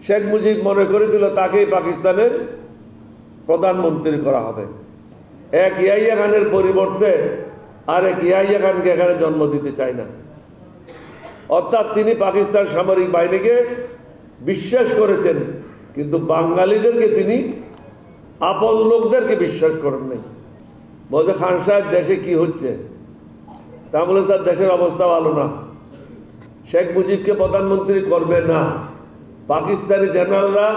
শেখ মুজিব মনে করেছিল তাকেই পাকিস্তানের প্রধানমন্ত্রী করা হবে। এক ইয়াহিয়া খানের পরিবর্তে আরেক ইয়াহিয়া খানকে এখানে জন্ম দিতে চায় না। অর্থাৎ তিনি পাকিস্তান সামরিক বাহিনীকে বিশ্বাস করেছেন, কিন্তু বাঙালিদেরকে তিনি আপন লোকদেরকে বিশ্বাস করেন নাই। বলছে খান সাহেব দেশে কি হচ্ছে? তা বলে স্যার দেশের অবস্থা ভালো না, শেখ মুজিবকে প্রধানমন্ত্রী করবে না। পাকিস্তানি জেনারেলরা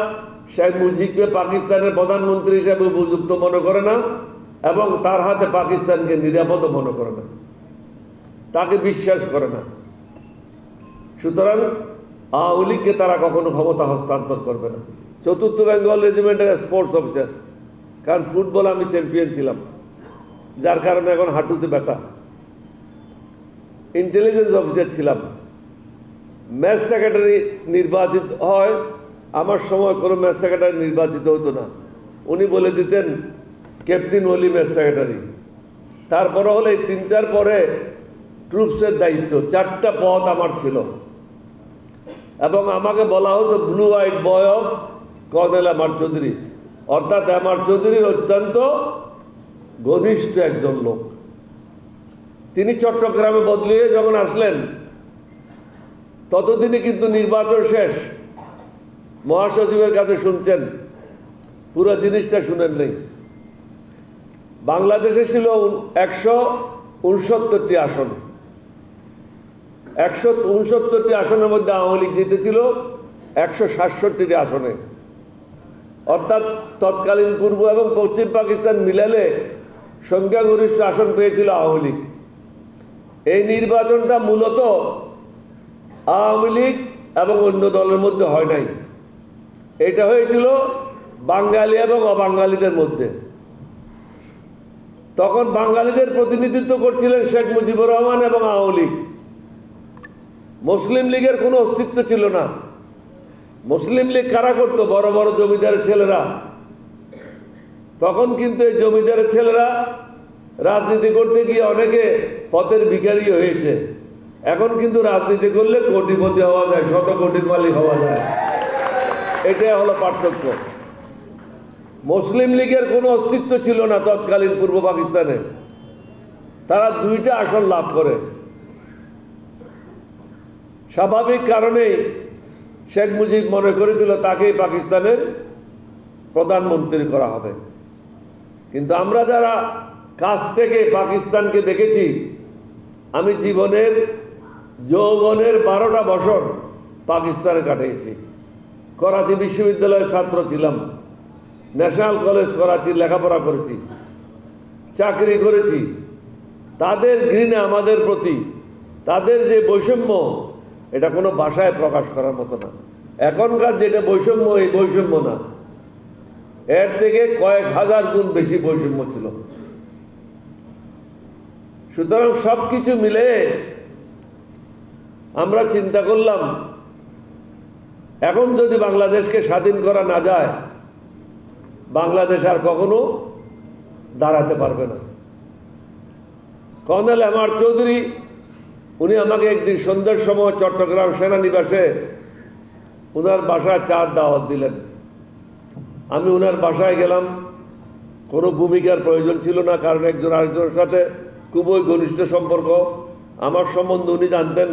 শেখ মুজিবকে পাকিস্তানের প্রধানমন্ত্রী হিসেবে উপযুক্ত মনে করে না এবং তার হাতে পাকিস্তানকে নিরাপদ মনে করে না, তাকে বিশ্বাস করে না। সুতরাং আওয়ামী লীগকে তারা কখনো ক্ষমতা হস্তান্তর করবে না। ৪র্থ বেঙ্গল রেজিমেন্টের স্পোর্টস অফিসার, কারণ ফুটবল আমি চ্যাম্পিয়ন ছিলাম, যার কারণে এখন হাঁটুতে ব্যথা। ইন্টেলিজেন্স অফিসার ছিলাম, ম্যাচ সেক্রেটারি নির্বাচিত হয়। আমার সময় কোনো ম্যাচ সেক্রেটারি নির্বাচিত হতো না, উনি বলে দিতেন ক্যাপ্টেন ওলি ম্যাচ সেক্রেটারি। তারপরে হলে ৩-৪ পরে ট্রুপসের দায়িত্ব, 4টা পদ আমার ছিল এবং আমাকে বলা হতো blue white boy of colonel MR Chowdhury, অর্থাৎ এমআর চৌধুরীর অত্যন্ত ঘনিষ্ঠ একজন লোক। তিনি চট্টগ্রামে বদলিয়ে যখন আসলেন ততদিনে কিন্তু নির্বাচন শেষ। মহাসচিবের কাছে শুনছেন, পুরো জিনিসটা শুনেন নেই। বাংলাদেশে ছিল 169টি আসন, 169টি আসনের মধ্যে আওয়ামী লীগ জিতেছিল 167টি আসনে, অর্থাৎ তৎকালীন পূর্ব এবং পশ্চিম পাকিস্তান মিলালে সংখ্যাগরিষ্ঠ আসন পেয়েছিল আওয়ামী লীগ। এই নির্বাচনটা মূলত আওয়ামী লীগ এবং অন্য দলের মধ্যে হয় নাই, এটা হয়েছিল বাঙালি এবং অবাঙালিদের মধ্যে। তখন বাঙালিদের প্রতিনিধিত্ব করছিলেন শেখ মুজিবুর রহমান এবং আওয়ামী লীগ। মুসলিম লীগের কোনো অস্তিত্ব ছিল না। মুসলিম লীগ কারা করতো? বড় বড় জমিদারের ছেলেরা। তখন কিন্তু এই জমিদারের ছেলেরা রাজনীতি করতে গিয়ে অনেকে পথের ভিখারি হয়েছে। এখন কিন্তু রাজনীতি করলে কোটিপতি হওয়া যায়, শত কোটির মালিক হওয়া যায়। এটাই হলো পার্থক্য। মুসলিম লীগের কোনো অস্তিত্ব ছিল না তৎকালীন পূর্ব পাকিস্তানে। তারা 2টা আসন লাভ করে। স্বাভাবিক কারণেই শেখ মুজিব মনে করেছিল তাকেই পাকিস্তানের প্রধানমন্ত্রী করা হবে। কিন্তু আমরা যারা কাছ থেকে পাকিস্তানকে দেখেছি, আমি জীবনের যৌবনের 12টা বছর পাকিস্তানে কাটিয়েছি। করাচি বিশ্ববিদ্যালয়ের ছাত্র ছিলাম, ন্যাশনাল কলেজ করাচি লেখাপড়া করেছি, চাকরি করেছি। তাদের ঘৃণা আমাদের প্রতি, তাদের যে বৈষম্য, এটা কোনো ভাষায় প্রকাশ করার মতো না। এখনকার যেটা বৈষম্য, এই বৈষম্য না, এর থেকে কয়েক হাজার গুণ বেশি বৈষম্য ছিল। সুতরাং সব কিছু মিলে আমরা চিন্তা করলাম, এখন যদি বাংলাদেশকে স্বাধীন করা না যায়, বাংলাদেশ আর কখনো দাঁড়াতে পারবে না। কর্নেল এমআর চৌধুরী উনি আমাকে একদিন সন্ধ্যার সময় চট্টগ্রাম সেনানিবাসে ওনার বাসায় চার দাওয়াত দিলেন। আমি ওনার বাসায় গেলাম। কোনো ভূমিকার প্রয়োজন ছিল না, কারণ একজন আরেকজনের সাথে খুবই ঘনিষ্ঠ সম্পর্ক। আমার সম্বন্ধে উনি জানতেন,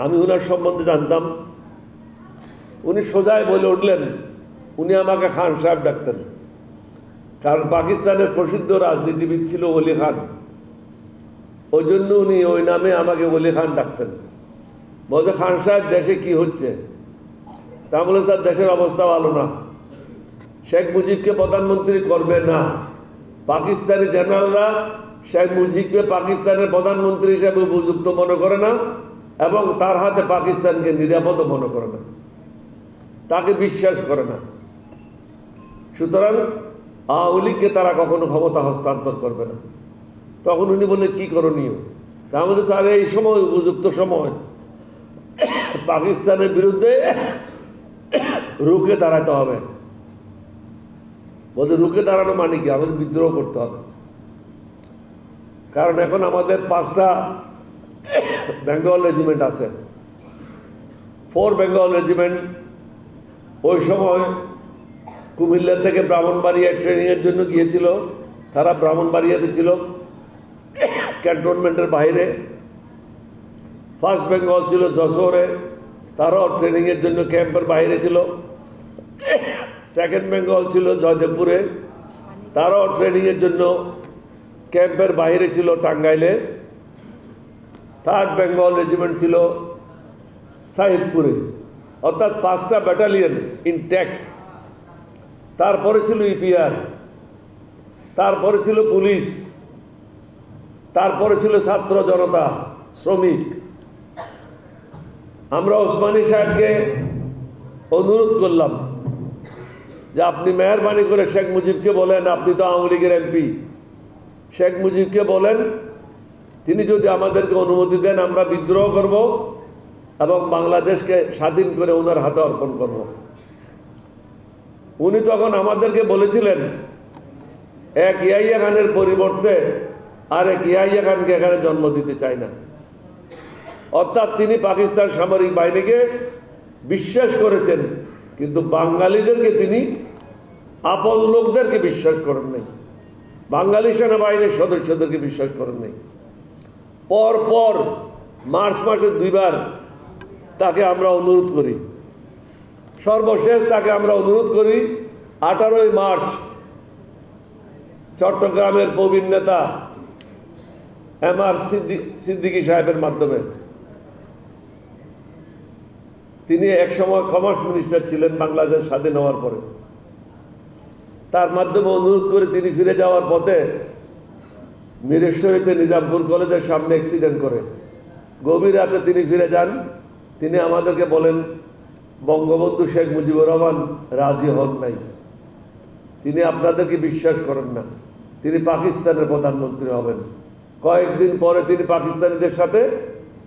আমি ওনার সম্বন্ধে জানতাম। উনি সোজাই বলে উঠলেন, উনি আমাকে খান সাহেব ডাকতেন, কারণ পাকিস্তানের প্রসিদ্ধ রাজনীতিবিদ ছিল ওলি খান, ওই জন্য উনি ওই নামে আমাকে ওলি খান ডাকতেন। বলছে খান সাহেব দেশে কি হচ্ছে? তা বলে স্যার দেশের অবস্থা ভালো না, শেখ মুজিবকে প্রধানমন্ত্রী করবে না। পাকিস্তানি জেনারেলরা শেখ মুজিবকে পাকিস্তানের প্রধানমন্ত্রী হিসেবে উপযুক্ত মনে করে না এবং তার হাতে পাকিস্তানকে নিরাপদ মনে করে না, তাকে বিশ্বাস করে না। সুতরাং আওয়ামী লীগকে তারা কখনো ক্ষমতা হস্তান্তর করবে না। তখন উনি বললেন কি করণীয়? তা আমাদের স্যার এই সময় উপযুক্ত সময়, পাকিস্তানের বিরুদ্ধে রুখে দাঁড়াতে হবে। বলতে রুখে দাঁড়ানো মানে কি? আমাদের বিদ্রোহ করতে হবে, কারণ এখন আমাদের 5টা বেঙ্গল রেজিমেন্ট আছে, 4 বেঙ্গল রেজিমেন্ট ওই সময় কুমিল্লা থেকে ব্রাহ্মণবাড়িয়ায় ট্রেনিংয়ের জন্য গিয়েছিল। তারা ব্রাহ্মণবাড়িয়াতে ছিল, ক্যান্টনমেন্টের বাইরে। 1st বেঙ্গল ছিল যশোরে, তারাও ট্রেনিংয়ের জন্য ক্যাম্পের বাইরে ছিল। 2nd বেঙ্গল ছিল জয়দেবপুরে, তারাও ট্রেনিংয়ের জন্য ক্যাম্পের বাইরে ছিল টাঙ্গাইলে। 3rd বেঙ্গল রেজিমেন্ট ছিল সাইদপুরে, অর্থাৎ 5টা ব্যাটালিয়ন ইনট্যাক্ট। তারপরে ছিল ইপিআর, তারপরে ছিল পুলিশ, তারপরে ছিল ছাত্র জনতা, শ্রমিক। আমরা ওসমানী সাহেবকে অনুরোধ করলাম যে আপনি মেহরবানি করে শেখ মুজিবকে বলেন, আপনি তো আওয়ামী লীগের এমপি, শেখ মুজিবকে বলেন তিনি যদি আমাদেরকে অনুমতি দেন আমরা বিদ্রোহ করব এবং বাংলাদেশকে স্বাধীন করে ওনার হাতে অর্পণ করব। উনি তখন আমাদেরকে বলেছিলেন এক ইয়াহিয়া খানের পরিবর্তে আরেক ইয়াহিয়া খানকে এখানে জন্ম দিতে চায় না। অর্থাৎ তিনি পাকিস্তান সামরিক বাহিনীকে বিশ্বাস করেছেন, কিন্তু বাঙালিদেরকে তিনি আপন লোকদেরকে বিশ্বাস করেন নাই, বাঙালি সেনাবাহিনীর সদস্যদেরকে বিশ্বাস করেন নাই। পর পর মার্চ মাসে 2বার তাকে আমরা অনুরোধ করি। সর্বশেষ তাকে আমরা অনুরোধ করি 18ই মার্চ চট্টগ্রামের প্রবীণ নেতা MR সিদ্দিকী সাহেবের মাধ্যমে। তিনি একসময় কমার্স মিনিস্টার ছিলেন বাংলাদেশ স্বাধীন হওয়ার পরে। তার মাধ্যমে অনুরোধ করে তিনি ফিরে যাওয়ার পথে মিরেশ্বরীতে নিজামপুর কলেজের সামনে অ্যাক্সিডেন্ট করে গভীর রাতে তিনি ফিরে যান। তিনি আমাদেরকে বলেন বঙ্গবন্ধু শেখ মুজিবুর রহমান রাজি হন নাই, তিনি আপনাদেরকে বিশ্বাস করেন না, তিনি পাকিস্তানের প্রধানমন্ত্রী হবেন। কয়েকদিন পরে তিনি পাকিস্তানিদের সাথে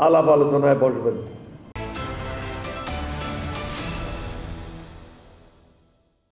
আলাপ আলোচনায় বসবেন।